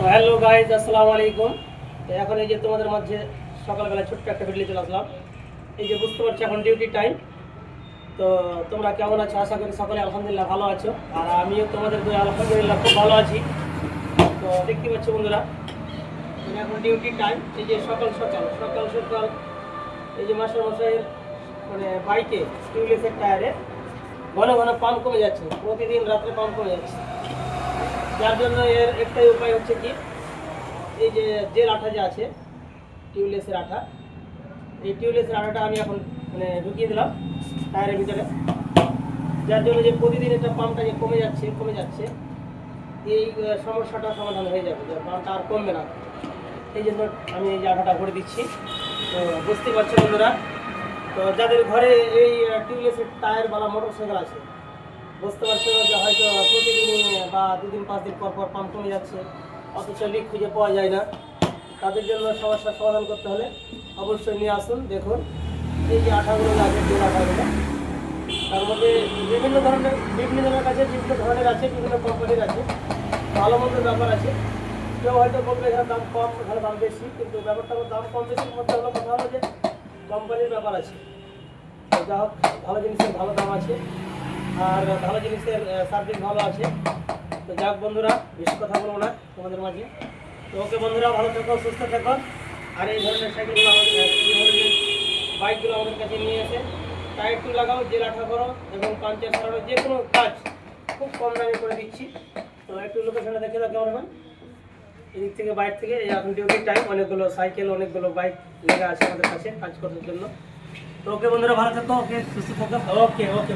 Hello guys, আসসালামু আলাইকুম। তো এখন এই যে তোমাদের মাঝে সকালবেলা ছোট্ট একটা ভিডিও চলে আসলাম। এই যে বুঝতে পারছি এখন ডিউটি টাইম। তো তোমরা কেমন আছো? আশা করি সকলে আলহামদুলিল্লাহ ভালো আছো, আর আমিও তোমাদের দোয়া আলহামদুলিল্লাহ খুব ভালো আছি। তো দেখতে পাচ্ছ বন্ধুরা, মানে এখন ডিউটি টাইম। এই যে সকাল সকাল সকাল সকাল এই যে মাস্টারমশাইয়ের মানে বাইকে টিউবলেসের টায়ারে ঘন ঘন পাম্প কমে যাচ্ছে, প্রতিদিন রাত্রে পাম্প কমে যাচ্ছে। যার জন্য এর একটাই উপায় হচ্ছে কি, এই যে জেল আঠা যে আছে টিউবলেসের আঠা, এই টিউবলেসের আঠাটা আমি এখন মানে ঢুকিয়ে দিলাম টায়ারের ভিতরে। যার জন্য যে প্রতিদিন এটা পাম্পটা যে কমে যাচ্ছে এই সমস্যাটা সমাধান হয়ে যাবে, যে পাম্পটা আর কমবে না। এই জন্য আমি এই যে আঠাটা ভরে দিচ্ছি। তো বুঝতে পারছো বন্ধুরা, তো যাদের ঘরে এই টিউবলেসের টায়ার বা মোটরসাইকেল আছে, বুঝতে পারছো যে হয়তো প্রতিদিনই বা 2-5 দিন পর পর পাম্প কমে যাচ্ছে, অথচ লিক খুঁজে পাওয়া যায় না। তাদের জন্য সমস্যার সমাধান করতে হলে অবশ্যই নিয়ে আসুন। দেখুন এই যে আঠাগুলো আছে, যে আঠাগুলো, তার মধ্যে বিভিন্ন জনের কাছে বিভিন্ন ধরনের আছে, বিভিন্ন কোম্পানির আছে, ভালো মন্দ ব্যাপার আছে। কেউ হয়তো বলবে এখানে দাম কম, এখানে দাম বেশি, কিন্তু ব্যাপারটা দাম কম বেশির মধ্যে হলো কথা হলো যে কোম্পানির ব্যাপার আছে। তো যা হোক, ভালো জিনিসের ভালো দাম আছে, আর ভালো জিনিসের সার্ভিস ভালো আছে। তো যাক বন্ধুরা, বেশি কথা বলবো না তোমাদের মাঝে। তো ওকে বন্ধুরা, ভালো থেকো, সুস্থ থেকো। আর এই ধরনের সাইকেলগুলো আমাদের, এই ধরনের বাইকগুলো আমাদের কাছে নিয়ে এসে টায়ার টু লাগাও, জেল আঠা করো এবং পাঞ্চার সারানো যে কোনো কাজ খুব কম দামে করে দিচ্ছি। তো একটু লোকেশনটা দেখে দাও কেমন হয়। এদিক থেকে বাইক থেকে এখন ডিউটি টাইম, অনেকগুলো সাইকেল অনেকগুলো বাইক লেগে আছে আমাদের কাছে কাজ করার জন্য। তো ওকে বন্ধুরা, ভালো থাকো, ওকে সুস্থ থাকো, ওকে ওকে।